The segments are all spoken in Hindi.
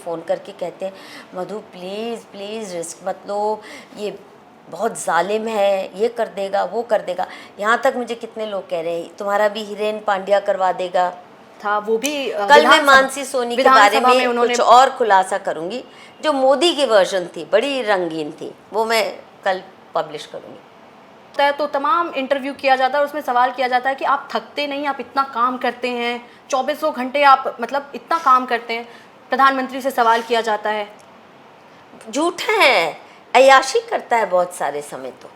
फ़ोन करके कहते हैं मधु प्लीज़ प्लीज़ रिस्क मत लो, ये बहुत जालिम है, ये कर देगा वो कर देगा। यहाँ तक मुझे कितने लोग कह रहे हैं तुम्हारा भी हिरेन पांड्या करवा देगा था, वो भी कल मैं मानसी सोनी के बारे में कुछ और खुलासा करूंगी जो मोदी की वर्जन थी, बड़ी रंगीन थी, वो मैं कल पब्लिश करूंगी। तो तमाम इंटरव्यू किया जाता है और उसमें सवाल किया जाता है कि आप थकते नहीं, आप इतना काम करते हैं, 2400 घंटे आप मतलब इतना काम करते हैं, प्रधानमंत्री से सवाल किया जाता है। झूठ है, अय्याशी करता है बहुत सारे समय। तो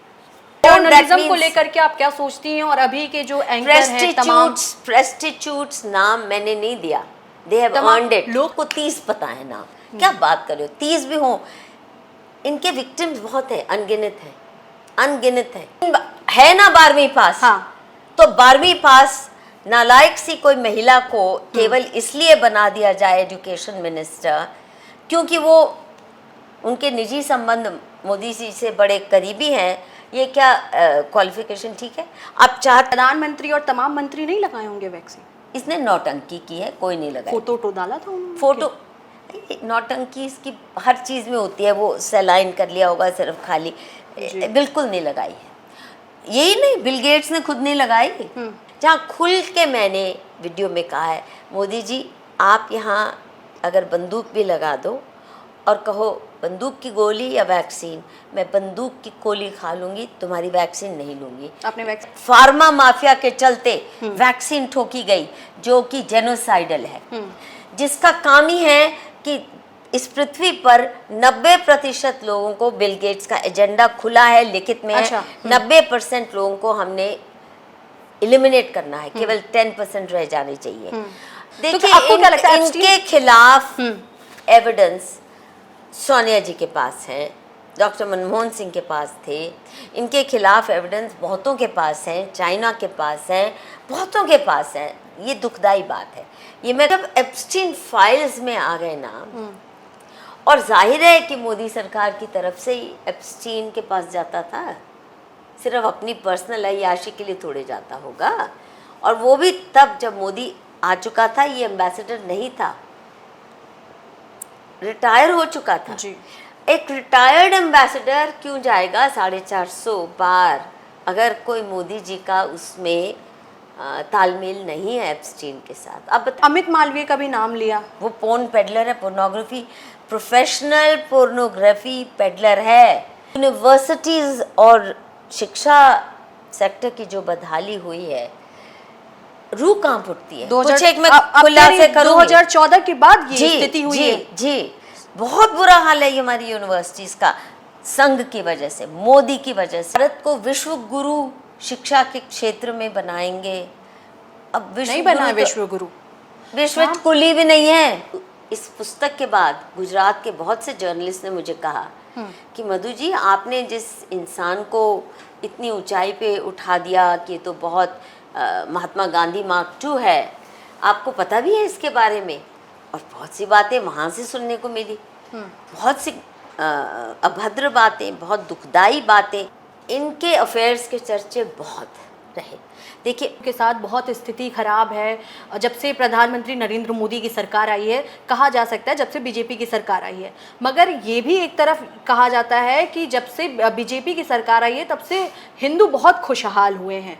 जर्नलिज्म को लेकर के आप क्या सोचती हैं? और अभी के जो एंकर हैं तमाम प्रेस्टिट्यूट्स नाम मैंने नहीं दिया, दे हैव अर्न्ड इट। लोग को 30 पता है नाम, क्या बात कर रहे हो, 30 भी हो, इनके विक्टिम्स बहुत है, अनगिनत है, अनगिनत है ना 12वीं पास। हाँ। तो 12वीं पास नालायक सी कोई महिला को केवल इसलिए बना दिया जाए एजुकेशन मिनिस्टर क्योंकि वो उनके निजी संबंध मोदी जी से बड़े करीबी हैं, ये क्या क्वालिफिकेशन ठीक है? आप चाहते प्रधानमंत्री और तमाम मंत्री नहीं लगाए होंगे वैक्सीन? इसने नौटंकी की है, कोई नहीं लगाया। फोटो तो डाला था उन्होंने। फोटो नौटंकी इसकी हर चीज़ में होती है, वो सलाइन कर लिया होगा सिर्फ खाली, बिल्कुल नहीं लगाई है। यही नहीं, बिल गेट्स ने खुद नहीं लगाई। जहाँ खुल के मैंने वीडियो में कहा है मोदी जी आप यहाँ अगर बंदूक भी लगा दो और कहो बंदूक की गोली या वैक्सीन, मैं बंदूक की गोली खा लूंगी, तुम्हारी वैक्सीन नहीं लूंगी। आपने वैक्सीन फार्मा माफिया के चलते वैक्सीन ठोकी गई जो कि जेनोसाइडल है, जिसका काम ही है कि इस पृथ्वी पर 90% लोगों को, बिल गेट्स का एजेंडा खुला है, लिखित में है, 90% लोगों को हमने एलिमिनेट करना है, केवल 10% रह जाने चाहिए। देखिए इनके खिलाफ एविडेंस सोनिया जी के पास है, डॉक्टर मनमोहन सिंह के पास थे, इनके खिलाफ एविडेंस बहुतों के पास है, चाइना के पास है, बहुतों के पास है। ये दुखदाई बात है। ये मैं जब एप्स्टीन फाइल्स में आ गए ना, और जाहिर है कि मोदी सरकार की तरफ से ही एप्स्टीन के पास जाता था, सिर्फ अपनी पर्सनल अय्याशी के लिए थोड़े जाता होगा, और वो भी तब जब मोदी आ चुका था, ये एम्बेसडर नहीं था, रिटायर हो चुका था जी। एक रिटायर्ड एम्बेसडर क्यों जाएगा 450 बार अगर कोई मोदी जी का उसमें तालमेल नहीं है एप्स्टीन के साथ? अब अमित मालवीय का भी नाम लिया, वो पोर्न पेडलर है, पोर्नोग्राफी, प्रोफेशनल पोर्नोग्राफी पेडलर है। यूनिवर्सिटीज और शिक्षा सेक्टर की जो बदहाली हुई है, रूह कांप उठती है। कुछ एक मैं खुलासे करूंगी, 2014 के बाद ये स्थिति हुई है। जी, बहुत बुरा हाल है ये हमारी यूनिवर्सिटीज का, संघ की वजह से, मोदी की वजह से। भारत को विश्व गुरु शिक्षा के क्षेत्र में बनाएंगे। अब विश्व नहीं बना विश्व गुरु, विश्व कुली भी नहीं है। इस पुस्तक के बाद गुजरात के बहुत से जर्नलिस्ट ने मुझे कहा कि मधु जी आपने जिस इंसान को इतनी ऊंचाई पे उठा दिया कि तो बहुत महात्मा गांधी मार्क 2 है, आपको पता भी है इसके बारे में? और बहुत सी बातें वहाँ से सुनने को मिली, बहुत सी अभद्र बातें, बहुत दुखदाई बातें, इनके अफेयर्स के चर्चे बहुत रहे। देखिए के साथ बहुत स्थिति खराब है जब से प्रधानमंत्री नरेंद्र मोदी की सरकार आई है, कहा जा सकता है जब से बीजेपी की सरकार आई है, मगर ये भी एक तरफ कहा जाता है कि जब से बीजेपी की सरकार आई है तब से हिंदू बहुत खुशहाल हुए हैं।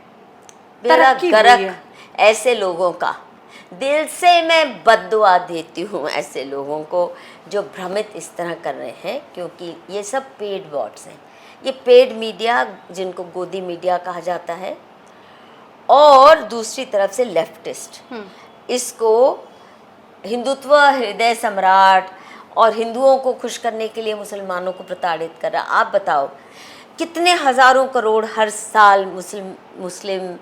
तरक्की गरक ऐसे लोगों का दिल से मैं बद्दुआ देती हूँ, ऐसे लोगों को जो भ्रमित इस तरह कर रहे हैं, क्योंकि ये सब पेड बॉट्स हैं, ये पेड मीडिया जिनको गोदी मीडिया कहा जाता है, और दूसरी तरफ से लेफ्टिस्ट इसको हिंदुत्व हृदय सम्राट और हिंदुओं को खुश करने के लिए मुसलमानों को प्रताड़ित कर रहा। आप बताओ कितने हज़ारों करोड़ हर साल मुस्लिम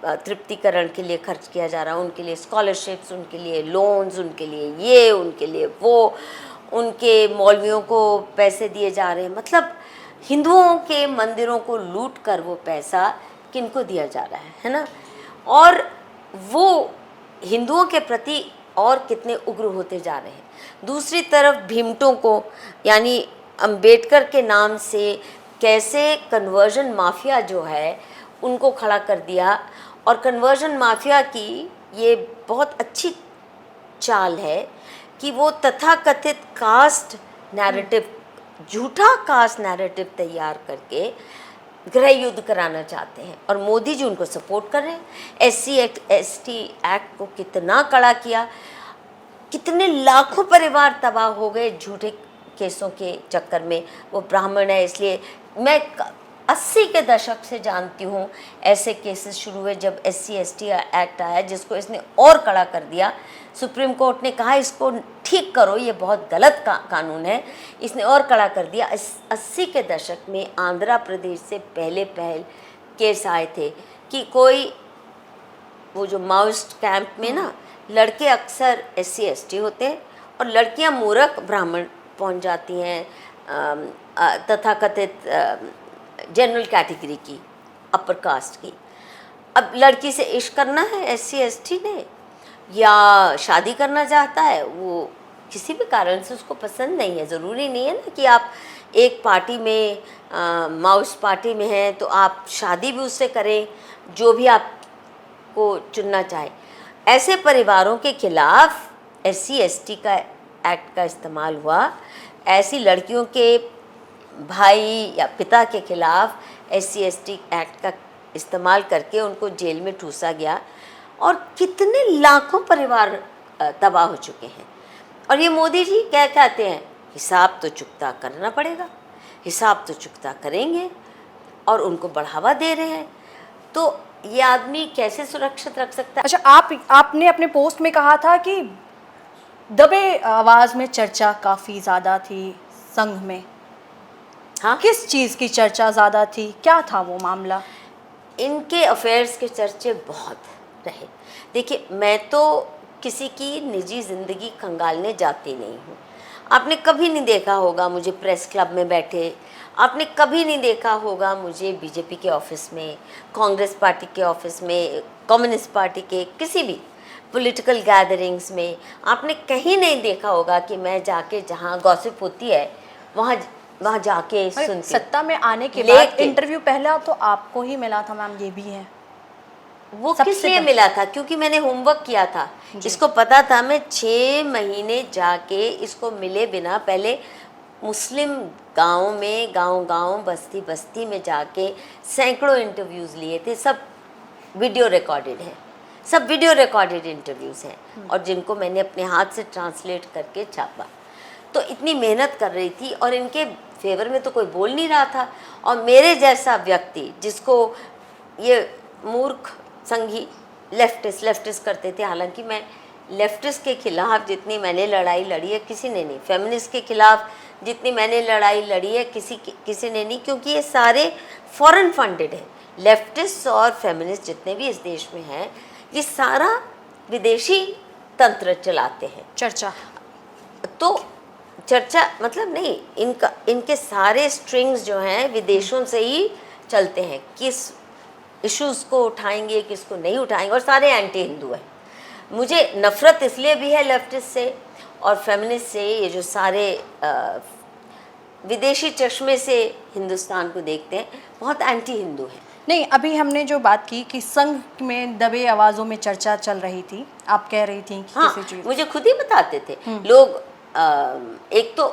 तृप्तिकरण के लिए खर्च किया जा रहा है, उनके लिए स्कॉलरशिप्स, उनके लिए लोन्स, उनके लिए ये, उनके लिए वो, उनके मौलवियों को पैसे दिए जा रहे हैं। मतलब हिंदुओं के मंदिरों को लूट कर वो पैसा किनको दिया जा रहा है ना? और वो हिंदुओं के प्रति और कितने उग्र होते जा रहे हैं। दूसरी तरफ भीमटों को, यानी अंबेडकर के नाम से कैसे कन्वर्जन माफिया जो है उनको खड़ा कर दिया, और कन्वर्जन माफिया की ये बहुत अच्छी चाल है कि वो तथाकथित कास्ट नैरेटिव, झूठा कास्ट नैरेटिव तैयार करके गृह युद्ध कराना चाहते हैं, और मोदी जी उनको सपोर्ट कर रहे हैं। SC/ST एक्ट को कितना कड़ा किया, कितने लाखों परिवार तबाह हो गए झूठे केसों के चक्कर में। वो ब्राह्मण है इसलिए, मैं 80 के दशक से जानती हूँ ऐसे केसेस शुरू हुए जब SC/ST एक्ट आया, जिसको इसने और कड़ा कर दिया। सुप्रीम कोर्ट ने कहा इसको ठीक करो, ये बहुत गलत कानून है, इसने और कड़ा कर दिया। 80 के दशक में आंध्र प्रदेश से पहले केस आए थे कि कोई वो जो माओइस्ट कैंप में ना लड़के अक्सर SC/ST होते हैं और लड़कियां मूर्ख ब्राह्मण पहुंच जाती हैं, तथाकथित जनरल कैटेगरी की, अपर कास्ट की। अब लड़की से इश्क करना है SC/ST ने, या शादी करना चाहता है, वो किसी भी कारण से उसको पसंद नहीं है। ज़रूरी नहीं है ना कि आप एक पार्टी में माउस पार्टी में हैं तो आप शादी भी उससे करें, जो भी आपको चुनना चाहे। ऐसे परिवारों के खिलाफ SC/ST का एक्ट का इस्तेमाल हुआ, ऐसी लड़कियों के भाई या पिता के खिलाफ SC/ST एक्ट का इस्तेमाल करके उनको जेल में ठूसा गया, और कितने लाखों परिवार तबाह हो चुके हैं। और ये मोदी जी क्या कहते हैं, हिसाब तो चुकता करना पड़ेगा, हिसाब तो चुकता करेंगे, और उनको बढ़ावा दे रहे हैं। तो ये आदमी कैसे सुरक्षित रख सकता है? अच्छा, आपने अपने पोस्ट में कहा था कि दबे आवाज में चर्चा काफ़ी ज़्यादा थी संघ में। हाँ, किस चीज़ की चर्चा ज़्यादा थी, क्या था वो मामला? इनके अफेयर्स के चर्चे बहुत रहे। देखिए, मैं तो किसी की निजी ज़िंदगी खंगालने जाती नहीं हूँ। आपने कभी नहीं देखा होगा मुझे प्रेस क्लब में बैठे, आपने कभी नहीं देखा होगा मुझे बीजेपी के ऑफिस में, कांग्रेस पार्टी के ऑफिस में, कम्युनिस्ट पार्टी के किसी भी पॉलिटिकल गैदरिंग्स में। आपने कहीं नहीं देखा होगा कि मैं जाके जहाँ गॉसिप होती है वहाँ जाके सुनती हूँ। सत्ता में आने के बाद इंटरव्यू पहला तो आपको ही मिला था मैम, ये भी है। वो किस लिए मिला था? क्योंकि मैंने होमवर्क किया था, इसको पता था। मैं 6 महीने जाके इसको मिले बिना पहले मुस्लिम गाँव में, गांव बस्ती बस्ती में जाके सैकड़ों इंटरव्यूज़ लिए थे। सब वीडियो रिकॉर्डेड है, सब वीडियो रिकॉर्डेड इंटरव्यूज़ हैं, और जिनको मैंने अपने हाथ से ट्रांसलेट करके छापा। तो इतनी मेहनत कर रही थी, और इनके फेवर में तो कोई बोल नहीं रहा था। और मेरे जैसा व्यक्ति जिसको ये मूर्ख संघी लेफ्टिस्ट करते थे, हालांकि मैं लेफ्टिस्ट के खिलाफ जितनी मैंने लड़ाई लड़ी है किसी ने नहीं, फेमिनिस्ट के खिलाफ जितनी मैंने लड़ाई लड़ी है किसी ने नहीं, क्योंकि ये सारे फॉरेन फंडेड है। लेफ्टिस्ट और फेमिनिस्ट जितने भी इस देश में हैं, ये सारा विदेशी तंत्र चलाते हैं। तो चर्चा मतलब नहीं, इनके सारे स्ट्रिंग्स जो हैं विदेशों से ही चलते हैं, किस इश्यूज़ को उठाएंगे किसको नहीं उठाएंगे, और सारे एंटी हिंदू हैं। मुझे नफ़रत इसलिए भी है लेफ्टिस्ट से और फेमिनिस्ट से, ये जो सारे विदेशी चश्मे से हिंदुस्तान को देखते हैं, बहुत एंटी हिंदू हैं। नहीं, अभी हमने जो बात की कि संघ में दबे आवाज़ों में चर्चा चल रही थी, आप कह रही थी कि हाँ, किसी चीज़ मुझे खुद ही बताते थे लोग। एक तो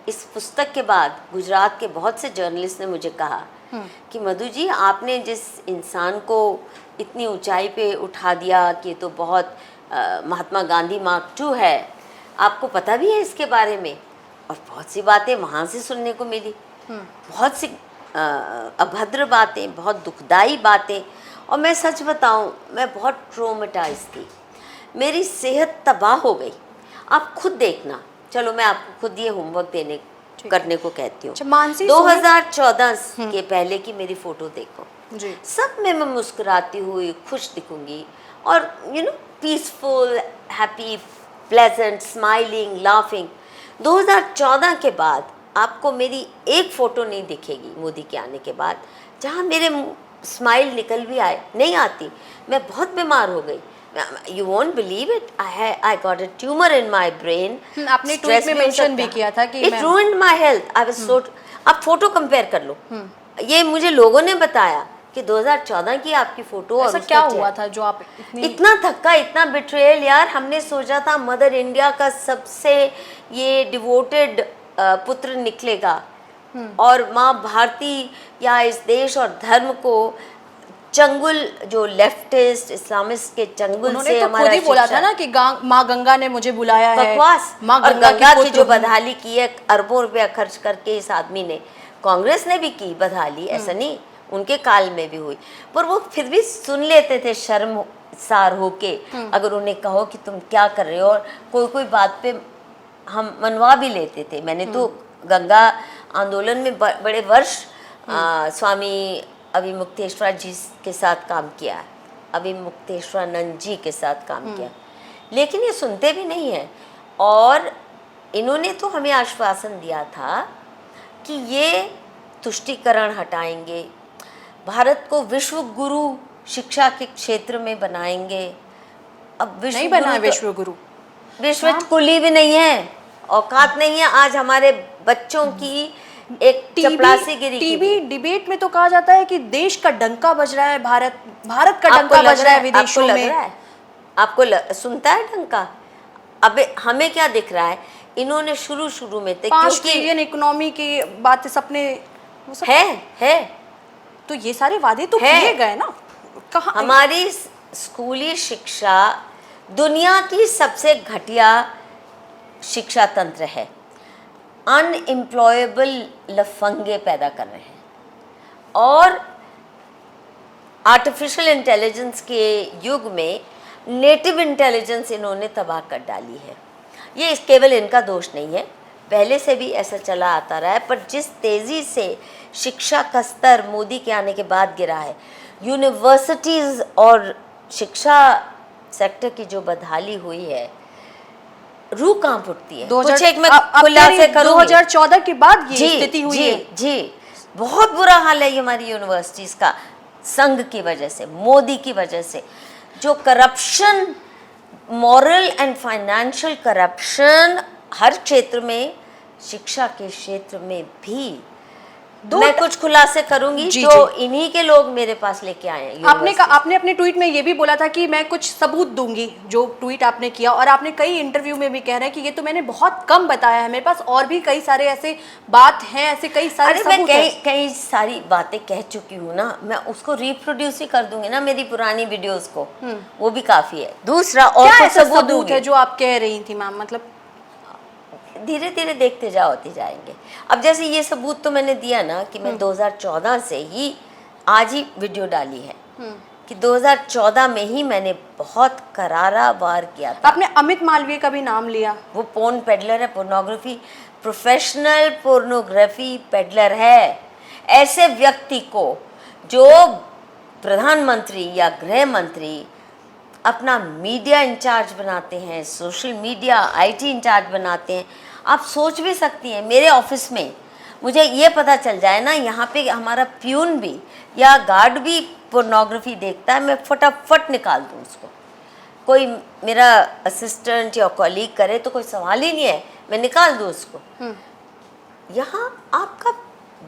इस पुस्तक के बाद गुजरात के बहुत से जर्नलिस्ट ने मुझे कहा कि मधु जी, आपने जिस इंसान को इतनी ऊंचाई पे उठा दिया कि तो बहुत महात्मा गांधी मार्क 2 है, आपको पता भी है इसके बारे में? और बहुत सी बातें वहाँ से सुनने को मिली, बहुत सी अभद्र बातें, बहुत दुखदाई बातें। और मैं सच बताऊँ, मैं बहुत ट्रोमेटाइज थी, मेरी सेहत तबाह हो गई। आप खुद देखना, चलो मैं आपको खुद ये होमवर्क करने को कहती हूँ। 2014 के पहले की मेरी फ़ोटो देखो जी, सब में मैं मुस्कुराती हुई खुश दिखूंगी, और peaceful, happy, pleasant, smiling, laughing. 2014 के बाद आपको मेरी एक फ़ोटो नहीं दिखेगी मोदी के आने के बाद जहाँ मेरे स्माइल निकल भी आए, नहीं आती। मैं बहुत बीमार हो गई। You won't believe it. I got a tumor in my brain. आपने ट्वीट में मेंशन भी किया था कि it ruined my health. I was so. आप फोटो कंपेयर कर लो, ये मुझे लोगों ने बताया कि 2014 की आपकी फोटो और ऐसा उसका क्या चेहरा। हुआ था जो आप इतनी इतना धक्का, इतना बिट्रेयल यार। हमने सोचा था मदर इंडिया का सबसे ये डिवोटेड पुत्र निकलेगा और माँ भारती या इस देश और धर्म को चंगुल, जो लेफ्टिस्ट इस्लामिस्ट के चंगुल उन्होंने से तो हमारा खुद ही बोला शिक्षा- था ना कि माँ गंगा ने मुझे बुलाया है, बकवास। माँ और गंगा गंगा की पुत्र जो हूँ। बदहाली की है अरबों रुपया खर्च करके इस आदमी ने, कांग्रेस ने भी की बदहाली, ऐसा नहीं, उनके काल में भी हुई, पर वो फिर भी सुन लेते थे शर्मसार होके। अगर उन्हें कहो कि तुम क्या कर रहे हो, और कोई कोई बात पे हम मनवा भी लेते थे। मैंने तो गंगा आंदोलन में बड़े वर्ष स्वामी अभिमुक्तेश्वर जी के साथ काम किया है, अभिमुक्तेश्वरानंद जी के साथ काम किया, लेकिन ये सुनते भी नहीं हैं। और इन्होंने तो हमें आश्वासन दिया था कि ये तुष्टीकरण हटाएंगे, भारत को विश्व गुरु शिक्षा के क्षेत्र में बनाएंगे। अब विश्व नहीं बना गुरु तो- विश्व गुरु। विश्व कुली भी नहीं है, औकात नहीं है आज हमारे बच्चों की एक चपरासीगिरी की। टीवी डिबेट में तो कहा जाता है कि देश का डंका बज रहा है, भारत का आपको डंका लग बज रहा है आपको विदेशों लग में। रहा है? आपको सुनता है डंका? अबे हमें क्या दिख रहा है, इन्होंने शुरू शुरू में थे 5 क्योंकि ट्रिलियन इकोनॉमी की बातें सपने वो सब, है तो ये सारे वादे तो है। किए गए ना। कहाँ हमारी स्कूली शिक्षा दुनिया की सबसे घटिया शिक्षा तंत्र है। अनएम्प्लॉयबल लफंगे पैदा कर रहे हैं, और आर्टिफिशियल इंटेलिजेंस के युग में नेटिव इंटेलिजेंस इन्होंने तबाह कर डाली है। ये केवल इनका दोष नहीं है, पहले से भी ऐसा चला आता रहा है, पर जिस तेज़ी से शिक्षा का स्तर मोदी के आने के बाद गिरा है, यूनिवर्सिटीज़ और शिक्षा सेक्टर की जो बदहाली हुई है, रूह कांप उठती है। कुछ एक मैं खुलासे करूंगी। 2014 के बाद ये स्थिति हुई है। जी, बहुत बुरा हाल है ये हमारी यूनिवर्सिटीज़ का, संघ की वजह से, मोदी की वजह से, जो corruption, moral and financial corruption हर क्षेत्र में, शिक्षा के क्षेत्र में भी। मैं कुछ खुलासे करूंगी जो इन्हीं के लोग मेरे पास लेके आए हैं। आपने अपने ट्वीट में ये भी बोला था कि मैं कुछ सबूत दूंगी, जो ट्वीट आपने किया, और आपने कई इंटरव्यू में भी कह रहे हैं कि ये तो मैंने बहुत कम बताया है, मेरे पास और भी कई सारे ऐसे बात हैं, ऐसे कई सारे सबूत हैं। मैं कई सारी बातें कह चुकी हूँ ना, मैं उसको रिप्रोड्यूस ही कर दूंगी ना मेरी पुरानी वीडियोस को, वो भी काफी है। दूसरा और क्या कुछ ऐसा सबूत सबूत है जो आप कह रही थी मैम? मतलब धीरे धीरे देखते जाओ, होते जाएंगे। अब जैसे ये सबूत तो मैंने दिया ना कि मैं 2014 से ही, आज ही वीडियो डाली है कि 2014 में ही मैंने बहुत करारा वार किया था। आपने अमित मालवीय का भी नाम लिया। वो पोर्न पेडलर है, पोर्नोग्राफी, प्रोफेशनल पोर्नोग्राफी पेडलर है। ऐसे व्यक्ति को जो प्रधानमंत्री या गृह मंत्री अपना मीडिया इंचार्ज बनाते हैं, सोशल मीडिया आईटी इंचार्ज बनाते हैं, आप सोच भी सकती हैं मेरे ऑफिस में मुझे ये पता चल जाए ना, यहाँ पे हमारा प्यून भी या गार्ड भी पोर्नोग्राफी देखता है, मैं फटाफट निकाल दूँ उसको। कोई मेरा असिस्टेंट या कॉलीग करे तो कोई सवाल ही नहीं है, मैं निकाल दूँ उसको। यहाँ आपका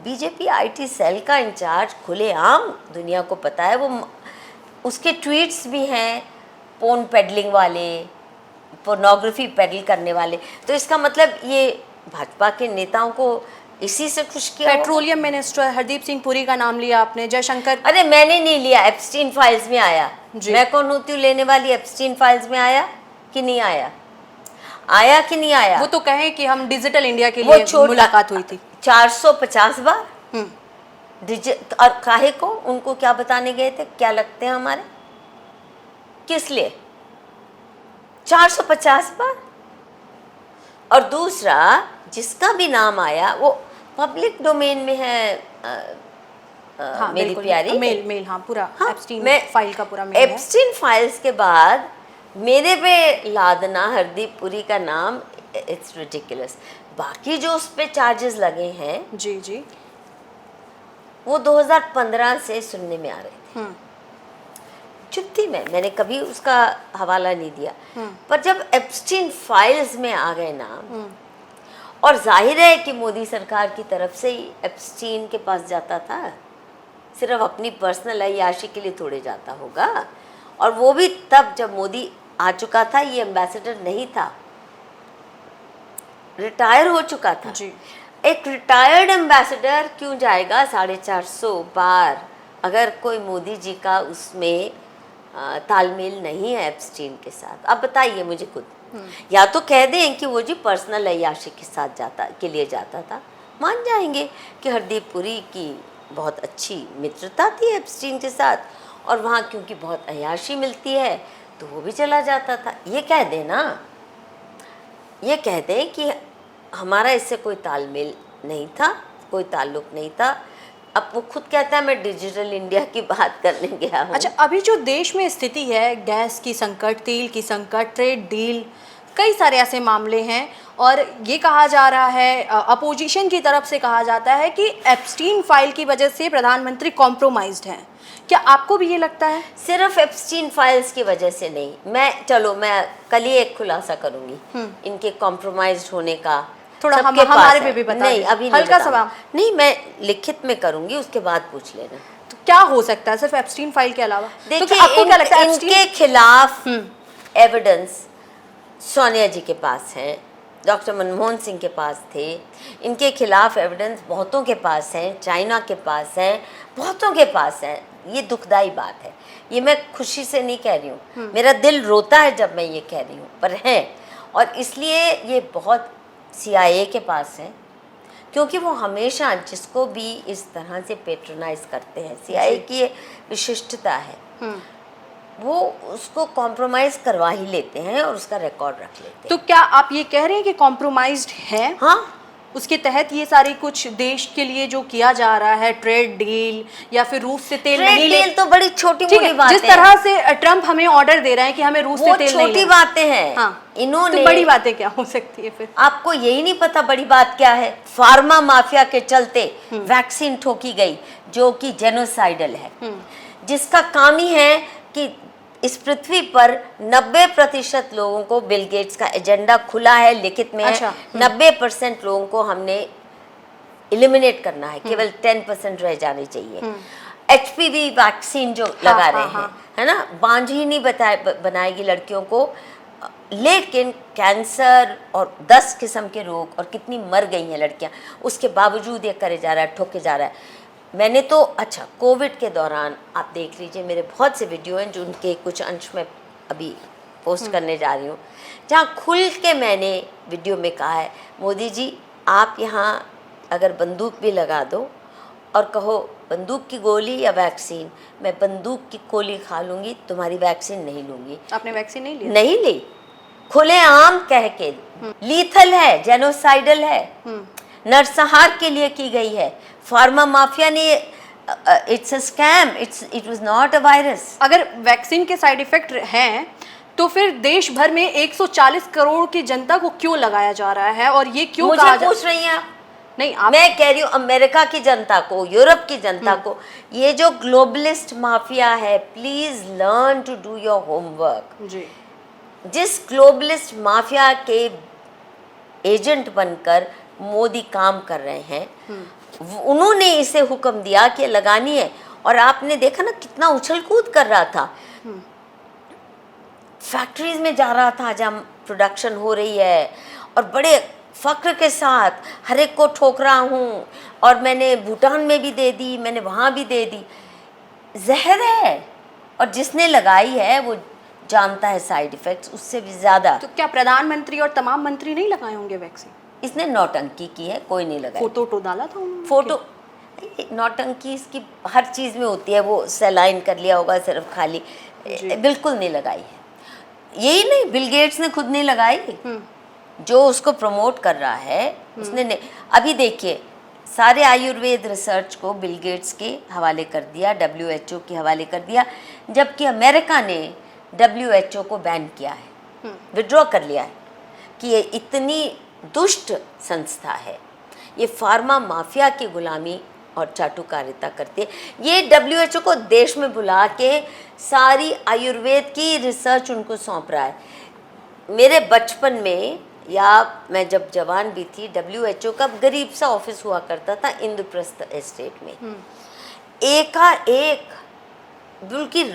बीजेपी आईटी सेल का इंचार्ज खुलेआम दुनिया को पता है, वो उसके ट्वीट्स भी हैं पोर्न पेडलिंग वाले, पोर्नोग्राफी पेडल करने वाले। तो इसका मतलब ये भाजपा के नेताओं को इसी से खुश किया। पेट्रोलियम मिनिस्टर हरदीप सिंह पुरी का नाम लिया आपने, जयशंकर। अरे मैंने नहीं लिया, एप्स्टीन फाइल्स में आया। मैं कौन होती हूँ लेने वाली? एप्स्टीन फाइल्स में आया कि नहीं आया? आया कि नहीं आया? वो तो कहे कि हम डिजिटल इंडिया के लिए मुलाकात हुई थी 450 बार। और काहे को? उनको क्या बताने गए थे? क्या लगते हैं हमारे? किस लिए 450 बार? और दूसरा जिसका भी नाम आया वो पब्लिक डोमेन में है। हाँ, मेरी प्यारी मेल हाँ पूरा एप्स्टीन फाइल का पूरा मेल है। एप्स्टीन फाइल्स के बाद मेरे पे लादना हरदीप पुरी का नाम, इट्स रिडिकुलस। बाकी जो उस पे चार्जेस लगे हैं जी जी, वो 2015 से सुनने में आ रहे थे। चुप थी मैंने कभी उसका हवाला नहीं दिया। पर जब एप्स्टीन फाइल्स में आ गए नाम, और जाहिर है कि मोदी सरकार की तरफ से ही एप्स्टीन के पास जाता था, सिर्फ अपनी पर्सनल अय्याशी के लिए थोड़े जाता होगा। और वो भी तब जब मोदी आ चुका था, ये एम्बेसडर नहीं था, रिटायर हो चुका था जी। एक रिटायर्ड एम्बेसडर क्यों जाएगा 450 बार, अगर कोई मोदी जी का उसमें तालमेल नहीं है एप्स्टीन के साथ। अब बताइए मुझे खुद, या तो कह दें कि वो जी पर्सनल अय्याशी के साथ के लिए जाता था, मान जाएंगे कि हरदीप पुरी की बहुत अच्छी मित्रता थी एप्स्टीन के साथ, और वहाँ क्योंकि बहुत अय्याशी मिलती है तो वो भी चला जाता था। ये कह दें ना, ये कह दें कि हमारा इससे कोई तालमेल नहीं था, कोई ताल्लुक नहीं था। अब वो खुद कहता है मैं डिजिटल इंडिया की बात करने गया हूँ। अच्छा, अभी जो देश में स्थिति है, गैस की संकट, तेल की संकट, ट्रेड डील, कई सारे ऐसे मामले हैं, और ये कहा जा रहा है, अपोजिशन की तरफ से कहा जाता है कि एप्स्टीन फाइल की वजह से प्रधानमंत्री कॉम्प्रोमाइज्ड हैं। क्या आपको भी ये लगता है? सिर्फ एप्स्टीन फाइल्स की वजह से नहीं, मैं कल ही एक खुलासा करूंगी इनके कॉम्प्रोमाइज्ड होने का। थोड़ा सबके पास हमारे है। पे भी बता नहीं, दीजिए। अभी हल्का नहीं सा नहीं, मैं लिखित में करूंगी, उसके बाद पूछ लेना। तो क्या हो सकता है सिर्फ एप्स्टीन फाइल के अलावा? देखिए, तो आपको क्या लगता है इनके खिलाफ एविडेंस सोनिया जी के पास है, डॉक्टर मनमोहन सिंह के पास थे, इनके खिलाफ एविडेंस बहुतों के पास हैं, चाइना के पास हैं, बहुतों के पास हैं। ये दुखदाई बात है, ये मैं खुशी से नहीं कह रही हूँ, मेरा दिल रोता है जब मैं ये कह रही हूँ, पर है। और इसलिए ये बहुत CIA के पास है, क्योंकि वो हमेशा जिसको भी इस तरह से पेट्रोनाइज करते हैं, CIA की ये विशिष्टता है, वो उसको कॉम्प्रोमाइज़ करवा ही लेते हैं और उसका रिकॉर्ड रख लेते हैं। तो क्या आप ये कह रहे हैं कि कॉम्प्रोमाइज्ड है? हाँ, उसके तहत ये सारी कुछ देश के लिए जो किया जा रहा है, ट्रेड डील या फिर रूस से तेल नहीं ले, तेल तो बड़ी छोटी ठीक मोटी है, बात है। जिस तरह से ट्रम्प हमें ऑर्डर दे रहे हैं कि हमें रूस से तेल नहीं छोटी लेना। बातें हैं। हाँ, इन्होंने, तो बड़ी बातें क्या हो सकती है फिर? आपको यही नहीं पता बड़ी बात क्या है? फार्मा माफिया के चलते वैक्सीन ठोकी गई जो कि जेनोसाइडल है, जिसका काम ही है कि इस पृथ्वी पर 90% लोगों को, बिल गेट्स का एजेंडा खुला है, लिखित में अच्छा, है, 90% लोगों को हमने एलिमिनेट करना है, केवल 10% रह जाने चाहिए। HPV वैक्सीन जो लगा रहे हैं, है ना, बांझ ही नहीं बनाएगी लड़कियों को, लेकिन कैंसर और 10 किस्म के रोग, और कितनी मर गई हैं लड़कियां, उसके बावजूद ये करे जा रहा है, ठोके जा रहा है। मैंने तो, अच्छा, कोविड के दौरान आप देख लीजिए, मेरे बहुत से वीडियो हैं जो उनके कुछ अंश में अभी पोस्ट करने जा रही हूँ, जहाँ खुल के मैंने वीडियो में कहा है, मोदी जी आप यहाँ अगर बंदूक भी लगा दो और कहो बंदूक की गोली या वैक्सीन, मैं बंदूक की गोली खा लूँगी, तुम्हारी वैक्सीन नहीं लूँगी। आपने वैक्सीन नहीं ली? नहीं ली, खुलेआम कह के। लीथल है, जेनोसाइडल है, नरसंहार के लिए की गई है। फार्मा माफिया ने, it's a scam, it was not a virus. अगर वैक्सीन के साइड इफेक्ट हैं तो फिर देश भर में 140 करोड़ की जनता को क्यों लगाया जा रहा है, और ये क्यों मुझे कहा पूछ रही हैं आप? नहीं, आप... मैं कह रही हूँ अमेरिका की जनता को, यूरोप की जनता को, ये जो ग्लोबलिस्ट माफिया है, please learn to do your homework. जी। जिस ग्लोबलिस्ट माफिया के एजेंट बनकर मोदी काम कर रहे हैं, उन्होंने इसे हुक्म दिया कि लगानी है, और आपने देखा ना कितना उछल कूद कर रहा था, फैक्ट्रीज में जा रहा था जहाँ प्रोडक्शन हो रही है, और बड़े फक्र के साथ हर एक को ठोक रहा हूँ, और मैंने भूटान में भी दे दी, मैंने वहाँ भी दे दी। जहर है, और जिसने लगाई है वो जानता है साइड इफ़ेक्ट्स उससे भी ज़्यादा। तो क्या प्रधानमंत्री और तमाम मंत्री नहीं लगाए होंगे वैक्सीन? इसने नौटंकी की है, कोई नहीं लगाया। फोटो डाला था उन्होंने? फोटो, नौटंकी इसकी हर चीज़ में होती है, वो सलाइन कर लिया होगा सिर्फ खाली, बिल्कुल नहीं लगाई है। यही नहीं, बिल गेट्स ने खुद नहीं लगाई, जो उसको प्रमोट कर रहा है उसने नहीं। अभी देखिए, सारे आयुर्वेद रिसर्च को बिल गेट्स के हवाले कर दिया, WHO के हवाले कर दिया, जबकि अमेरिका ने WHO को बैन किया है, विड्रॉ कर लिया है कि ये इतनी दुष्ट संस्था है, ये फार्मा माफिया की गुलामी और चाटुकारिता करती है। ये WHO को देश में बुला के सारी आयुर्वेद की रिसर्च उनको सौंप रहा है। मेरे बचपन में, या मैं जब जवान भी थी, WHO का गरीब सा ऑफिस हुआ करता था इंद्रप्रस्थ एस्टेट में। एकाएक बिल्कुल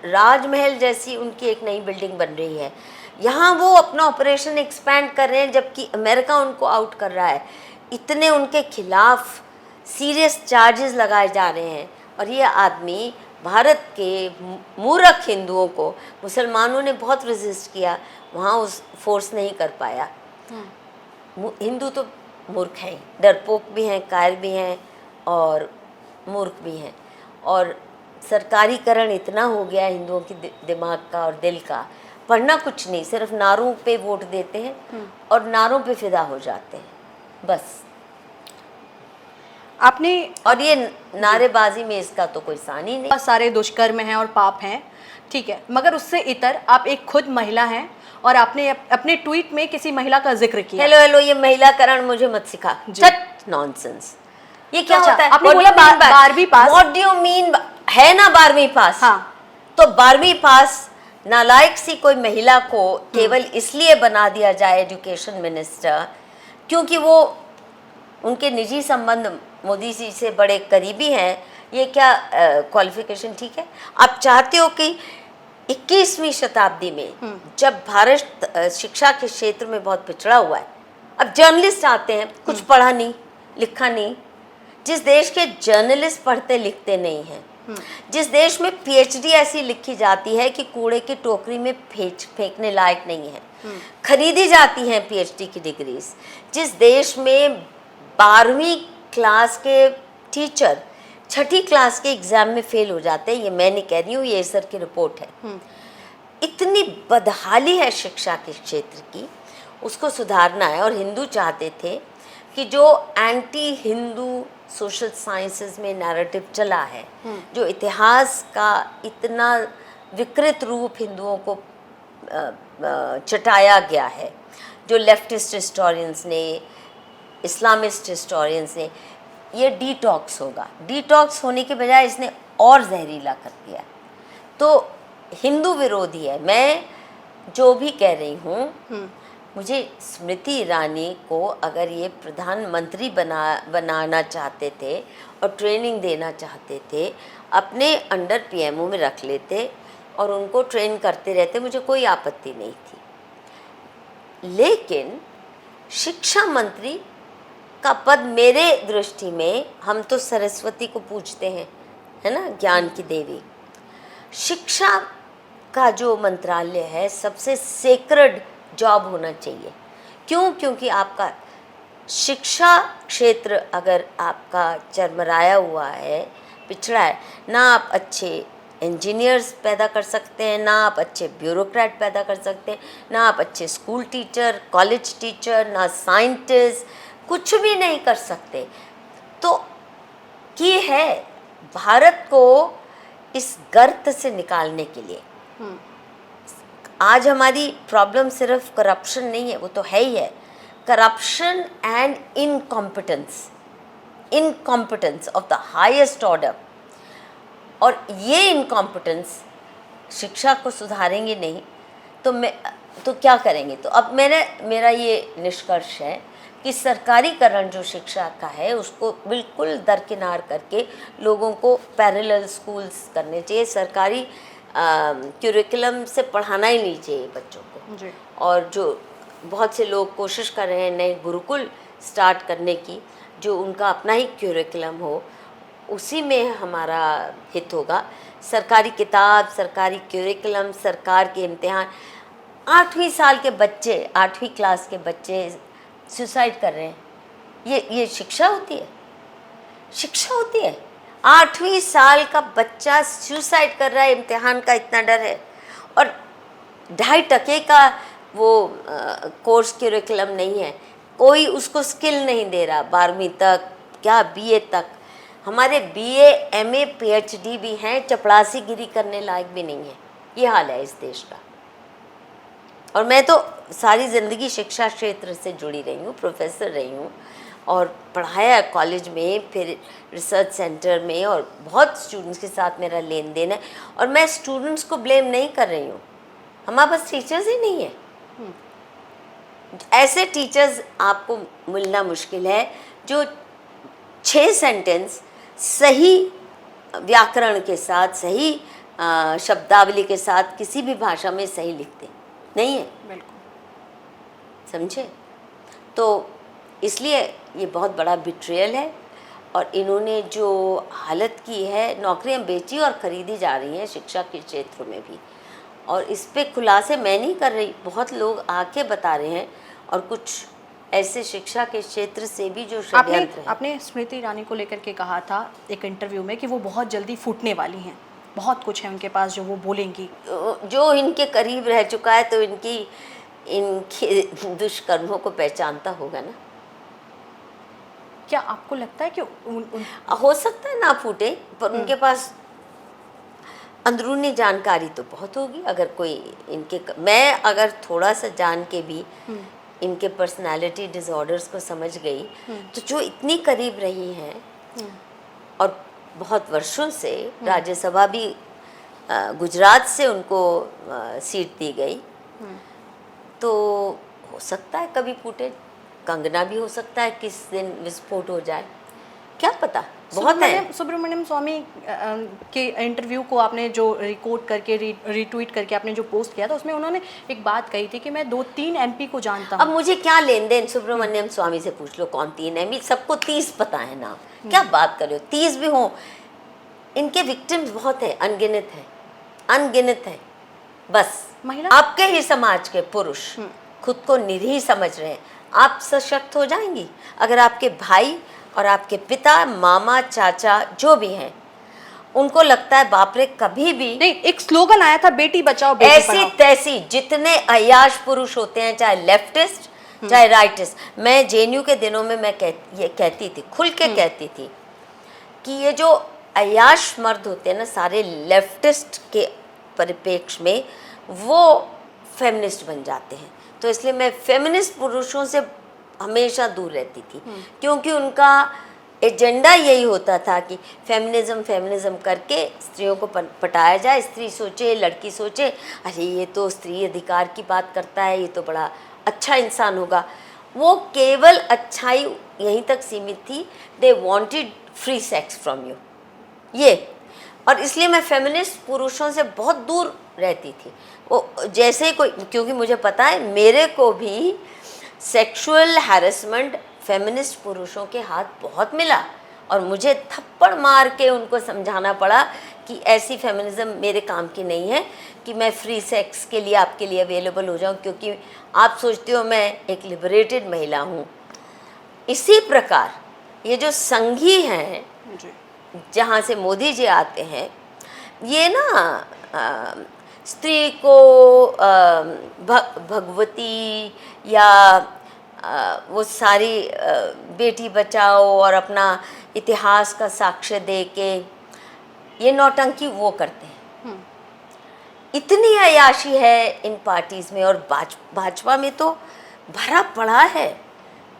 राजमहल जैसी उनकी एक नई बिल्डिंग बन रही है। यहाँ वो अपना ऑपरेशन एक्सपैंड कर रहे हैं जबकि अमेरिका उनको आउट कर रहा है। इतने उनके खिलाफ सीरियस चार्जेस लगाए जा रहे हैं और ये आदमी भारत के मूर्ख हिंदुओं को, मुसलमानों ने बहुत रेजिस्ट किया, वहाँ उस फोर्स नहीं कर पाया। हिंदू तो मूर्ख हैं, डरपोक भी हैं, कायर भी हैं और मूर्ख भी हैं। और सरकारीकरण इतना हो गया हिंदुओं की दिमाग का और दिल का, पढ़ना कुछ नहीं, सिर्फ नारों पे वोट देते हैं और नारों पे फिदा हो जाते हैं बस। आपने और ये नारेबाजी में इसका तो कोई सानी नहीं। बहुत सारे दुष्कर्म हैं और पाप हैं, ठीक है, मगर उससे इतर आप एक खुद महिला हैं और आपने अपने ट्वीट में किसी महिला का जिक्र किया। हेलो, ये महिलाकरण मुझे मत सिखा, चट नॉनसेंस। ये क्या अच्छा, होता है? आपने बोला 12वीं पास। What do you mean? है ना 12वीं पास? हाँ, तो 12वीं पास नालायक सी कोई महिला को केवल इसलिए बना दिया जाए एजुकेशन मिनिस्टर क्योंकि वो उनके निजी संबंध मोदी जी से बड़े करीबी हैं। ये क्या क्वालिफिकेशन ठीक है? आप चाहते हो कि 21वीं शताब्दी में जब भारत शिक्षा के क्षेत्र में बहुत पिछड़ा हुआ है, अब जर्नलिस्ट आते हैं, कुछ पढ़ा नहीं लिखा नहीं। जिस देश के जर्नलिस्ट पढ़ते लिखते नहीं हैं, जिस देश में पीएचडी ऐसी लिखी जाती है कि कूड़े की टोकरी में फेंकने लायक नहीं है, खरीदी जाती हैं पीएचडी की डिग्रीज, जिस देश में 12वीं क्लास के टीचर 6ठी क्लास के एग्जाम में फेल हो जाते हैं, ये मैं नहीं कह रही हूँ, ये सर की रिपोर्ट है। इतनी बदहाली है शिक्षा के क्षेत्र की, उसको सुधारना है। और हिंदू चाहते थे कि जो एंटी हिंदू सोशल साइंसेस में नैरेटिव चला है, जो इतिहास का इतना विकृत रूप हिंदुओं को चटाया गया है, जो लेफ्टिस्ट हिस्टोरियंस ने, इस्लामिस्ट हिस्टोरियंस ने, ये डिटॉक्स होगा। डिटॉक्स होने के बजाय इसने और जहरीला कर दिया। तो हिंदू विरोधी है। मैं जो भी कह रही हूँ, मुझे स्मृति ईरानी को अगर ये प्रधानमंत्री बनाना चाहते थे और ट्रेनिंग देना चाहते थे, अपने अंडर पीएमओ में रख लेते और उनको ट्रेन करते रहते, मुझे कोई आपत्ति नहीं थी। लेकिन शिक्षा मंत्री का पद मेरे दृष्टि में, हम तो सरस्वती को पूजते हैं, है ना, ज्ञान की देवी। शिक्षा का जो मंत्रालय है सबसे सेक्रेड जॉब होना चाहिए। क्यों? क्योंकि आपका शिक्षा क्षेत्र अगर आपका चरमराया हुआ है, पिछड़ा है, ना आप अच्छे इंजीनियर्स पैदा कर सकते हैं, ना आप अच्छे ब्यूरोक्रेट पैदा कर सकते हैं, ना आप अच्छे स्कूल टीचर, कॉलेज टीचर, ना साइंटिस्ट, कुछ भी नहीं कर सकते। तो ये है भारत को इस गर्त से निकालने के लिए। आज हमारी प्रॉब्लम सिर्फ करप्शन नहीं है, वो तो है ही है, corruption and incompetence of the highest order. और ये इनकॉम्पिटेंस शिक्षा को सुधारेंगे नहीं तो क्या करेंगे? तो अब मेरा ये निष्कर्ष है कि सरकारीकरण जो शिक्षा का है उसको बिल्कुल दरकिनार करके लोगों को पैरेलल स्कूल्स करने चाहिए। सरकारी क्यूरिकुलम से पढ़ाना ही नहीं चाहिए बच्चों को जी। और जो बहुत से लोग कोशिश कर रहे हैं नए गुरुकुल स्टार्ट करने की, जो उनका अपना ही क्यूरिकुलम हो, उसी में हमारा हित होगा। सरकारी किताब, सरकारी क्यूरिकुलम, सरकार के इम्तिहान, 8वीं साल के बच्चे, 8वीं क्लास के बच्चे सुसाइड कर रहे हैं। ये शिक्षा होती है? शिक्षा होती है? 8वीं साल का बच्चा सुसाइड कर रहा है, इम्तिहान का इतना डर है। और 2.5% का वो कोर्स क्यूरिकुलम नहीं है, कोई उसको स्किल नहीं दे रहा 12वीं तक, क्या बीए तक। हमारे बीए, एमए, पीएचडी भी हैं, चपड़ासी गिरी करने लायक भी नहीं है। ये हाल है इस देश का। और मैं तो सारी ज़िंदगी शिक्षा क्षेत्र से जुड़ी रही हूँ, प्रोफेसर रही हूँ और पढ़ाया कॉलेज में, फिर रिसर्च सेंटर में, और बहुत स्टूडेंट्स के साथ मेरा लेन देन है। और मैं स्टूडेंट्स को ब्लेम नहीं कर रही हूँ, हमारे पास टीचर्स ही नहीं है। ऐसे टीचर्स आपको मिलना मुश्किल है जो 6 सेंटेंस सही व्याकरण के साथ, सही शब्दावली के साथ किसी भी भाषा में सही लिखते नहीं है, बिल्कुल। समझे। तो इसलिए ये बहुत बड़ा बिट्रेयल है, और इन्होंने जो हालत की है, नौकरियां बेची और ख़रीदी जा रही हैं शिक्षा के क्षेत्र में भी। और इस पे खुलासे मैं नहीं कर रही, बहुत लोग आके बता रहे हैं, और कुछ ऐसे शिक्षा के क्षेत्र से भी जो षड्यंत्र है। आपने स्मृति ईरानी को लेकर के कहा था एक इंटरव्यू में कि वो बहुत जल्दी फूटने वाली हैं, बहुत कुछ है उनके पास जो वो बोलेंगी। जो इनके करीब रह चुका है तो इनके दुष्कर्मों को पहचानता होगा ना। क्या आपको लगता है कि हो सकता है ना फूटे, पर उनके पास अंदरूनी जानकारी तो बहुत होगी। अगर कोई मैं अगर थोड़ा सा जान के भी इनके पर्सनालिटी डिसऑर्डर्स को समझ गई, तो जो इतनी करीब रही हैं और बहुत वर्षों से राज्यसभा भी गुजरात से उनको सीट दी गई, तो हो सकता है कभी फूटे। कंगना भी हो सकता है किस दिन विस्फोट हो जाए, क्या पता। बहुत है। सुब्रमण्यम स्वामी के इंटरव्यू को आपने जो रिकॉर्ड करके रीट्वीट करके आपने जो पोस्ट किया था, उसमें उन्होंने एक बात कही थी कि मैं 2-3 MP को जानता हूँ। अब मुझे क्या लेन देन, सुब्रमण्यम स्वामी से पूछ लो कौन 3 MP, सबको 30 पता है ना, क्या बात कर रहे हो, 30 भी हों। इनके विक्टिम्स बहुत है, अनगिनत है। बस महिला आपके ही समाज के पुरुष खुद को निरीह समझ रहे हैं। आप सशक्त हो जाएंगी अगर आपके भाई और आपके पिता, मामा, चाचा जो भी हैं, उनको लगता है बाप रे कभी भी नहीं। एक स्लोगन आया था बेटी बचाओ बेटी ऐसी पढ़ाओ। तैसी जितने अय्याश पुरुष होते हैं, चाहे लेफ्टिस्ट चाहे राइटिस्ट। मैं जेएनयू के दिनों में मैं ये कहती थी, खुल के कहती थी कि ये जो अय्याश मर्द होते हैं ना, सारे लेफ्टिस्ट के परिप्रेक्ष्य में वो फेमिनिस्ट बन जाते हैं। तो इसलिए मैं फेमिनिस्ट पुरुषों से हमेशा दूर रहती थी, क्योंकि उनका एजेंडा यही होता था कि फेमिनिज्म करके स्त्रियों को पटाया जाए। स्त्री सोचे, लड़की सोचे, अरे ये तो स्त्री अधिकार की बात करता है, ये तो बड़ा अच्छा इंसान होगा। वो केवल अच्छाई यहीं तक सीमित थी। They wanted free sex from you, ये। और इसलिए मैं फेमिनिस्ट पुरुषों से बहुत दूर रहती थी। वो जैसे ही कोई, क्योंकि मुझे पता है मेरे को भी सेक्सुअल हैरेसमेंट फेमिनिस्ट पुरुषों के हाथ बहुत मिला, और मुझे थप्पड़ मार के उनको समझाना पड़ा कि ऐसी फेमिनिज्म मेरे काम की नहीं है कि मैं फ्री सेक्स के लिए आपके लिए अवेलेबल हो जाऊं, क्योंकि आप सोचते हो मैं एक लिबरेटेड महिला हूं। इसी प्रकार ये जो संघी हैं, जहाँ से मोदी जी आते हैं, ये ना स्त्री को भगवती या वो सारी बेटी बचाओ और अपना इतिहास का साक्ष्य दे के ये नौटंकी वो करते हैं। इतनी अय्याशी है इन पार्टीज़ में, और भाजपा में तो भरा पड़ा है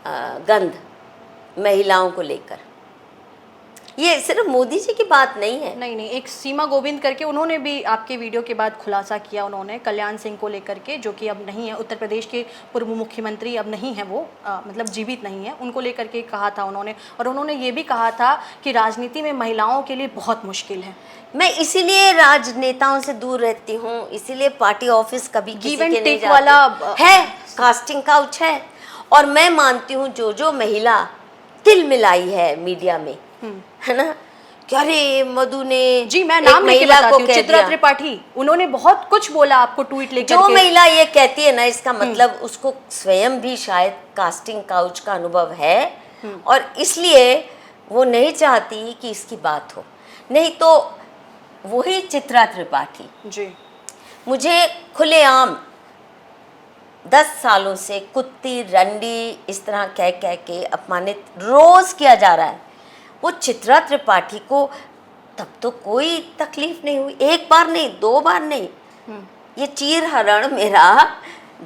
गंध महिलाओं को लेकर। ये सिर्फ मोदी जी की बात नहीं है। नहीं, एक सीमा गोविंद करके उन्होंने भी आपके वीडियो के बाद खुलासा किया, उन्होंने कल्याण सिंह को लेकर के, जो कि अब नहीं है, उत्तर प्रदेश के पूर्व मुख्यमंत्री अब नहीं है वो, मतलब जीवित नहीं है, उनको लेकर के कहा था उन्होंने। और उन्होंने ये भी कहा था कि राजनीति में महिलाओं के लिए बहुत मुश्किल है। मैं इसीलिए राजनेताओं से दूर रहती हूँ, इसीलिए पार्टी ऑफिस कभी किसी के नहीं जाती। वाला है, कास्टिंग काउच है। और मैं मानती हूँ जो महिला तिल मिलाई है मीडिया में, है ना, क्या रे मधु ने जी, मैं नाम लेके बताती हूँ, चित्रा त्रिपाठी, उन्होंने बहुत कुछ बोला आपको ट्वीट लेकर जो महिला ये कहती है ना, इसका मतलब उसको स्वयं भी शायद कास्टिंग काउच का अनुभव है, और इसलिए वो नहीं चाहती कि इसकी बात हो। नहीं तो वही चित्रा त्रिपाठी जी मुझे खुलेआम 10 सालों से कुत्ती, रंडी इस तरह कह के अपमानित रोज किया जा रहा है। वो चित्रा त्रिपाठी को तब तो कोई तकलीफ नहीं हुई, एक बार नहीं, 2 बार नहीं। ये चीर हरण मेरा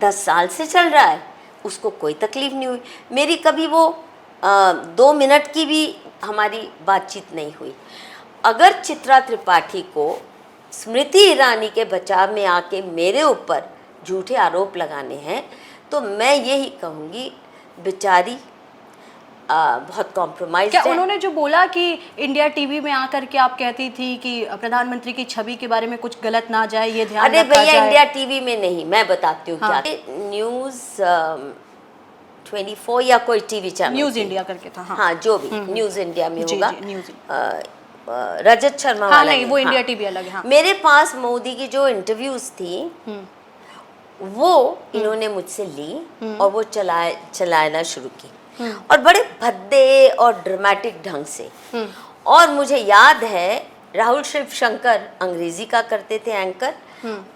10 साल से चल रहा है, उसको कोई तकलीफ नहीं हुई। मेरी कभी वो 2 मिनट की भी हमारी बातचीत नहीं हुई। अगर चित्रा त्रिपाठी को स्मृति ईरानी के बचाव में आके मेरे ऊपर झूठे आरोप लगाने हैं, तो मैं यही कहूँगी, बेचारी बहुत कॉम्प्रोमाइज क्या है। उन्होंने जो बोला कि इंडिया टीवी में आकर के आप कहती थी कि प्रधानमंत्री की छवि के बारे में कुछ गलत ना जाए, ये ध्यान अरे रखा भैया, जाए? इंडिया टीवी में नहीं, मैं बताती हूँ हाँ। क्या न्यूज़ 24 या कोई टीवी चैनल न्यूज़ थी। इंडिया करके था। हाँ, हाँ, जो भी न्यूज़ इंडिया में जी, होगा। जी, न्यूज़ रजत शर्मा हाँ, वाला नहीं, वो इंडिया हाँ। टीवी अलग है। हाँ। मेरे पास मोदी की जो इंटरव्यूज थी वो इन्होंने मुझसे ली और वो चलाना शुरू की, और बड़े भद्दे और ड्रामेटिक ढंग से। और मुझे याद है राहुल शिव शंकर अंग्रेजी का करते थे एंकर,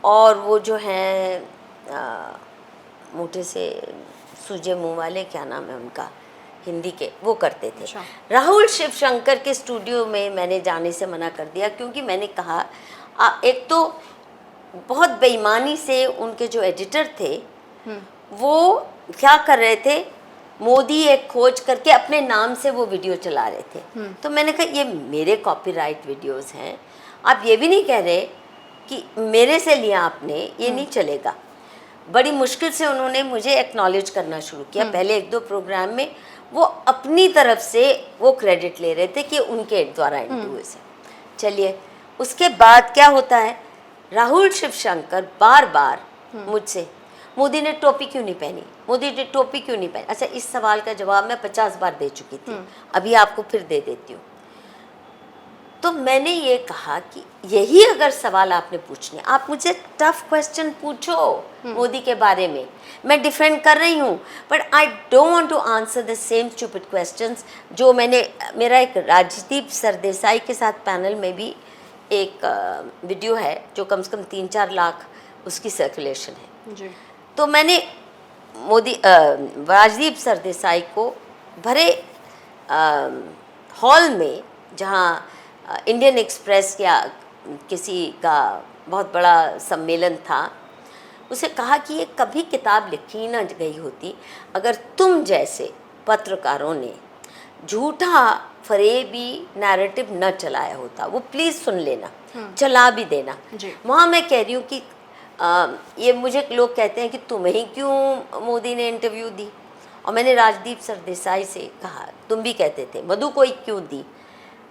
और वो जो हैं मोटे से सूजे मुंह वाले, क्या नाम है उनका, हिंदी के, वो करते थे। अच्छा। राहुल शिव शंकर के स्टूडियो में मैंने जाने से मना कर दिया, क्योंकि मैंने कहा एक तो बहुत बेईमानी से उनके जो एडिटर थे वो क्या कर रहे थे, मोदी एक खोज करके अपने नाम से वो वीडियो चला रहे थे। तो मैंने कहा ये मेरे कॉपीराइट वीडियोस हैं, आप ये भी नहीं कह रहे कि मेरे से लिया आपने, ये नहीं चलेगा। बड़ी मुश्किल से उन्होंने मुझे एक्नॉलेज करना शुरू किया। पहले एक दो प्रोग्राम में वो अपनी तरफ से वो क्रेडिट ले रहे थे कि उनके द्वारा इंटरव्यूज है। चलिए, उसके बाद क्या होता है, राहुल शिवशंकर बार बार मुझसे, मोदी ने टोपी क्यों नहीं पहनी, मोदी ने टोपी क्यों नहीं पहनी। अच्छा, इस सवाल का जवाब मैं 50 बार दे चुकी थी, अभी आपको फिर दे देती हूँ। तो मैंने ये कहा कि यही अगर सवाल आपने पूछने, आप मुझे टफ क्वेश्चन पूछो मोदी के बारे में, मैं डिफेंड कर रही हूँ, but I don't want to answer the same stupid questions जो मैंने, मेरा एक राजदीप सरदेसाई के साथ पैनल में भी एक वीडियो है जो कम से कम 3-4 लाख उसकी सर्कुलेशन है। जी। तो मैंने राजदीप सरदेसाई को भरे हॉल में, जहाँ इंडियन एक्सप्रेस या किसी का बहुत बड़ा सम्मेलन था, उसे कहा कि ये कभी किताब लिखी ना गई होती अगर तुम जैसे पत्रकारों ने झूठा फरेबी नैरेटिव न चलाया होता। वो प्लीज़ सुन लेना, चला भी देना। वहाँ मैं कह रही हूँ कि ये मुझे लोग कहते हैं कि तुम्हें ही क्यों मोदी ने इंटरव्यू दी, और मैंने राजदीप सरदेसाई से कहा, तुम भी कहते थे मधु को ही क्यों दी,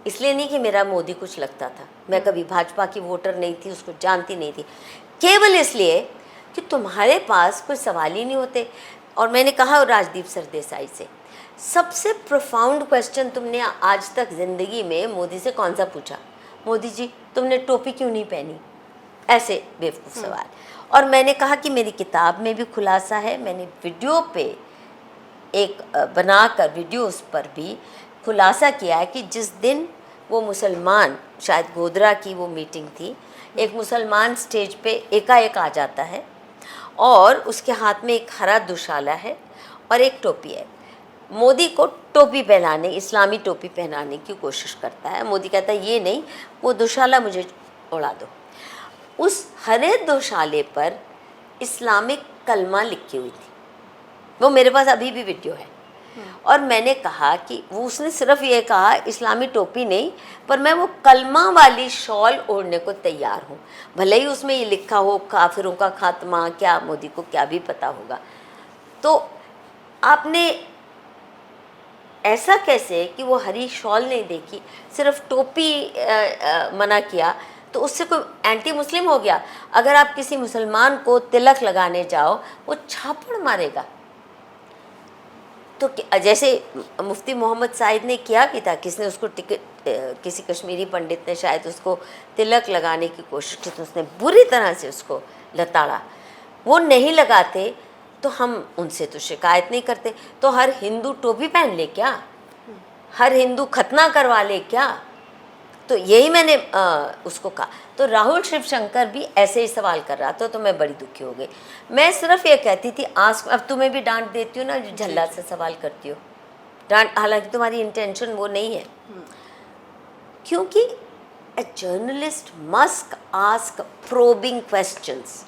इसलिए नहीं कि मेरा मोदी कुछ लगता था, मैं कभी भाजपा की वोटर नहीं थी, उसको जानती नहीं थी, केवल इसलिए कि तुम्हारे पास कोई सवाल ही नहीं होते। और मैंने कहा राजदीप सरदेसाई से, सबसे प्रोफाउंड क्वेश्चन तुमने आज तक ज़िंदगी में मोदी से कौन सा पूछा, मोदी जी तुमने टोपी क्यों नहीं पहनी, ऐसे बेवकूफ़ सवाल। और मैंने कहा कि मेरी किताब में भी खुलासा है, मैंने वीडियो पे एक बनाकर वीडियो उस पर भी खुलासा किया है कि जिस दिन वो मुसलमान, शायद गोधरा की वो मीटिंग थी, एक मुसलमान स्टेज पे एकाएक आ जाता है और उसके हाथ में एक हरा दुशाला है और एक टोपी है। मोदी को टोपी पहनाने, इस्लामी टोपी पहनाने की कोशिश करता है। मोदी कहता है ये नहीं, वो दुशाला मुझे उड़ा दो। उस हरे दुशाले पर इस्लामिक कलमा लिखी हुई थी, वो मेरे पास अभी भी वीडियो है। और मैंने कहा कि वो, उसने सिर्फ ये कहा इस्लामी टोपी नहीं, पर मैं वो कलमा वाली शॉल ओढ़ने को तैयार हूँ, भले ही उसमें ये लिखा हो काफिरों का खात्मा, क्या मोदी को क्या भी पता होगा। तो आपने ऐसा कैसे कि वो हरी शॉल नहीं देखी, सिर्फ टोपी मना किया, तो उससे कोई एंटी मुस्लिम हो गया? अगर आप किसी मुसलमान को तिलक लगाने जाओ, वो छापड़ मारेगा। तो जैसे मुफ्ती मोहम्मद साहिद ने किया कि था, किसने उसको किसी कश्मीरी पंडित ने शायद उसको तिलक लगाने की कोशिश की, तो उसने बुरी तरह से उसको लताड़ा। वो नहीं लगाते तो हम उनसे तो शिकायत नहीं करते, तो हर हिंदू टोपी पहन ले क्या, हर हिंदू खतना करवा ले क्या? तो यही मैंने उसको कहा। तो राहुल शिवशंकर भी ऐसे ही सवाल कर रहा था, तो मैं बड़ी दुखी हो गई। मैं सिर्फ ये कहती थी, आज अब तुम्हें भी डांट देती हूँ ना, जो झल्ला से सवाल करती हो, डांट, हालांकि तुम्हारी इंटेंशन वो नहीं है, क्योंकि a journalist must ask probing questions.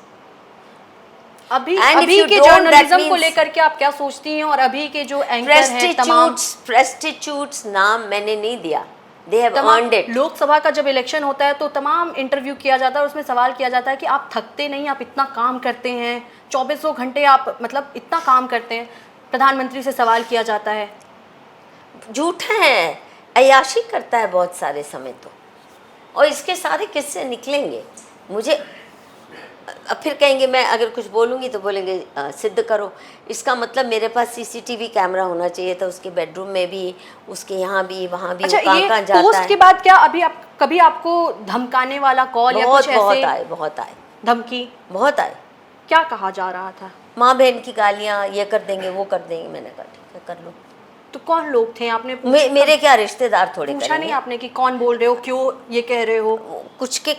अभी के जर्नलिज्म को लेकर के आप क्या सोचती हैं, और अभी के जो एंकर हैं तमाम प्रेस्टिट्यूट्स, नाम मैंने नहीं दिया, they have earned it। Lok Sabha का जब इलेक्शन होता है तो तमाम इंटरव्यू किया जाता है, उसमें सवाल किया जाता है कि आप थकते नहीं, आप इतना काम करते हैं, 2400 घंटे आप मतलब इतना काम करते हैं, प्रधानमंत्री से सवाल किया जाता है। झूठा है, अय्याशी करता है बहुत सारे समय तो, और इसके सारे किस्से निकलेंगे। मुझे अब फिर कहेंगे मैं अगर कुछ बोलूँगी तो बोलेंगे सिद्ध करो। इसका मतलब मेरे पास सीसीटीवी कैमरा होना चाहिए था, उसके बेडरूम में भी, उसके यहाँ भी, वहाँ भी। अच्छा, वो ये कहाँ जाता पोस्ट है। के बाद क्या अभी आप कभी आपको धमकाने वाला कॉल या बहुत कुछ बहुत ऐसे आए, बहुत आए, धमकी? बहुत आए। क्या कहा जा रहा था? माँ बहन की गालियाँ, ये कर देंगे वो कर देंगे। मैंने कहा ठीक है कर लो। तो कौन लोग थे, आपने मेरे क्या रिश्तेदार थोड़े पूछा करेंगे? नहीं आपने कि कौन बोल रहे हो, क्यों ये कह रहे हो? कुछ के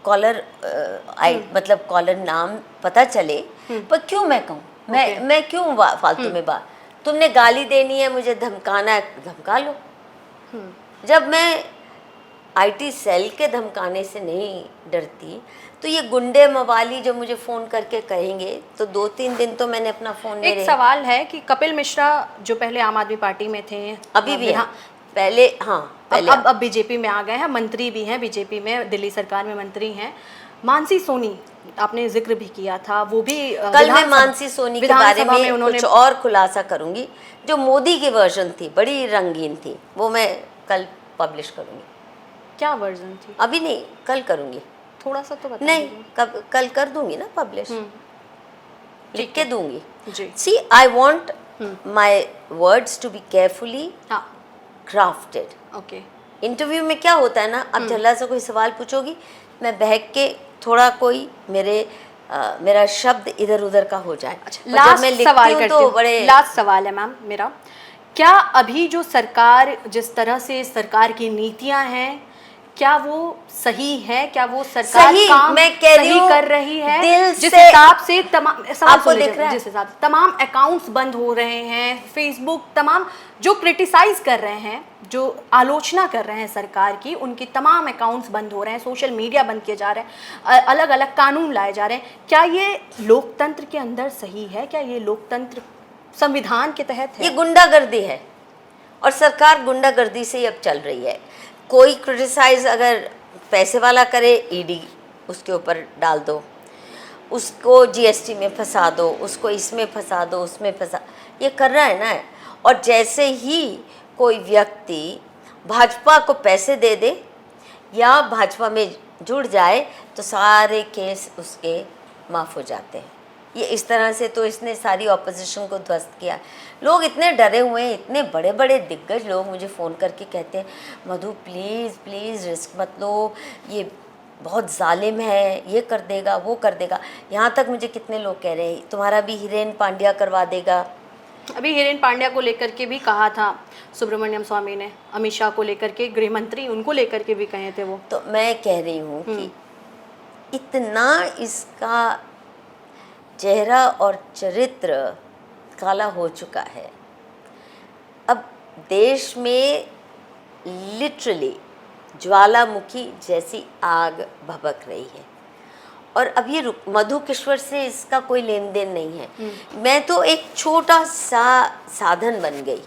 कॉलर आई, मतलब कॉलर नाम पता चले, पर क्यों मैं कहूँ? मैं क्यों फालतू में बात। तुमने गाली देनी है, मुझे धमकाना है, धमका लो। जब मैं आईटी सेल के धमकाने से नहीं डरती, तो ये गुंडे मवाली जो मुझे फ़ोन करके कहेंगे, तो 2-3 दिन तो मैंने अपना फ़ोन एक सवाल है कि कपिल मिश्रा जो पहले आम आदमी पार्टी में थे, अभी भी, हाँ पहले, हाँ पहले, अब बीजेपी में आ गए हैं, मंत्री भी हैं बीजेपी में, दिल्ली सरकार में मंत्री हैं। मानसी सोनी आपने जिक्र भी किया था, वो भी कल मैं मानसी सोनी के बारे में उन्होंने कुछ और खुलासा करूंगी। जो मोदी की वर्जन थी, बड़ी रंगीन थी, वो मैं कल पब्लिश करूंगी। क्या वर्जन थी? अभी नहीं, कल करूंगी। थोड़ा सा तो बता नहीं, कल कर दूंगी ना पब्लिश, लिख के दूंगी जी। See I want my words to be carefully crafted. Okay. Interview में क्या होता है ना, अब जल्ला से कोई सवाल पूछोगी, मैं बहक के थोड़ा कोई मेरा शब्द इधर उधर का हो जाए। अच्छा, लास्ट सवाल करती हूँ, बड़े लास्ट सवाल है मैम मेरा। क्या अभी जो सरकार, जिस तरह से सरकार की नीतियां हैं, क्या वो सही है? क्या वो सरकार सही, काम मैं कह रही सही हूँ, कर रही है? दिल जिस से हिसाब से तमाम आपको दिख रहा है, जिस हिसाब से तमाम अकाउंट्स बंद हो रहे हैं, फेसबुक, तमाम जो क्रिटिसाइज कर रहे हैं, जो आलोचना कर रहे हैं सरकार की, उनके तमाम अकाउंट्स बंद हो रहे हैं, सोशल मीडिया बंद किए जा रहे हैं, अलग अलग कानून लाए जा रहे हैं। क्या ये लोकतंत्र के अंदर सही है? क्या ये लोकतंत्र संविधान के तहत है? ये गुंडागर्दी है, और सरकार गुंडागर्दी से ही अब चल रही है। कोई क्रिटिसाइज अगर पैसे वाला करे, ईडी उसके ऊपर डाल दो, उसको जीएसटी में फंसा दो, उसको इसमें फंसा दो, उसमें फंसा, ये कर रहा है ना। और जैसे ही कोई व्यक्ति भाजपा को पैसे दे दे या भाजपा में जुड़ जाए, तो सारे केस उसके माफ़ हो जाते हैं। ये इस तरह से तो इसने सारी ऑपोजिशन को ध्वस्त किया। लोग इतने डरे हुए हैं, इतने बड़े बड़े दिग्गज लोग मुझे फ़ोन करके कहते हैं, मधु प्लीज़ प्लीज़ रिस्क मत लो, ये बहुत जालिम है, ये कर देगा वो कर देगा। यहाँ तक मुझे कितने लोग कह रहे हैं तुम्हारा भी हिरेन पांड्या करवा देगा। अभी हिरेन पांड्या को लेकर के भी कहा था सुब्रमण्यम स्वामी ने, अमित शाह को लेकर के, गृह मंत्री उनको लेकर के भी कहे थे वो। तो मैं कह रही हूँ कि इतना इसका चेहरा और चरित्र काला हो चुका है। अब देश में लिटरली ज्वालामुखी जैसी आग भभक रही है, और अब ये मधु किश्वर से इसका कोई लेन देन नहीं है। मैं तो एक छोटा सा साधन बन गई।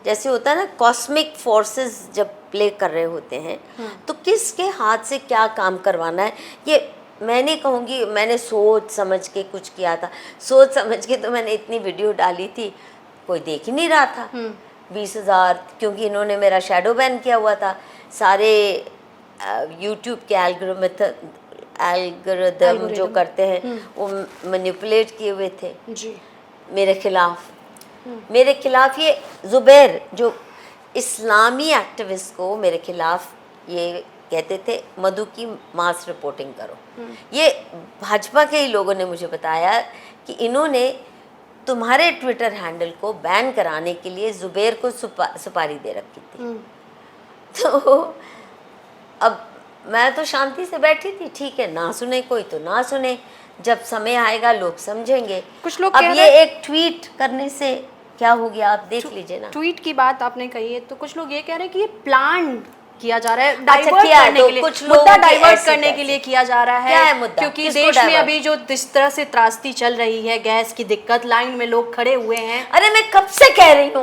जैसे होता है ना, कॉस्मिक फोर्सेस जब प्ले कर रहे होते हैं, तो किसके हाथ से क्या काम करवाना है, ये मैं नहीं कहूँगी मैंने सोच समझ के कुछ किया था। सोच समझ के तो मैंने इतनी वीडियो डाली थी, कोई देख ही नहीं रहा था। 20,000, क्योंकि इन्होंने मेरा शैडो बैन किया हुआ था। सारे यूट्यूब के एल्गोरिदम जो करते हैं वो मैनिपुलेट किए हुए थे जी मेरे खिलाफ। ये जुबैर जो इस्लामी एक्टिविस्ट को मेरे खिलाफ ये कहते थे, मधु की मास रिपोर्टिंग करो। ये भाजपा के ही लोगों ने मुझे बताया कि इन्होंने तुम्हारे ट्विटर हैंडल को बैन कराने के लिए जुबैर को सुपारी दे रखी थी। तो अब मैं तो शांति से बैठी थी, ठीक है, ना सुने कोई तो ना सुने, जब समय आएगा लोग समझेंगे। कुछ लोग अब ये एक ट्वीट करने से क्या हो गया, आप देख लीजिए ना। ट्वीट की बात आपने कही है, तो कुछ लोग ये कह रहे हैं कि ये प्लान किया जा रहा है, अच्छा, डाइवर्ट किया करने तो के लिए, कुछ मुद्दा लोगों की डाइवर्ट ऐसी करने के तैसी। लिए किया जा रहा क्या है है मुद्दा? क्योंकि किसको देश में डाइवर्ट? अभी जो जिस तरह से त्रासदी चल रही है, गैस की दिक्कत, लाइन में लोग खड़े हुए हैं। अरे मैं कब से कह रही हूँ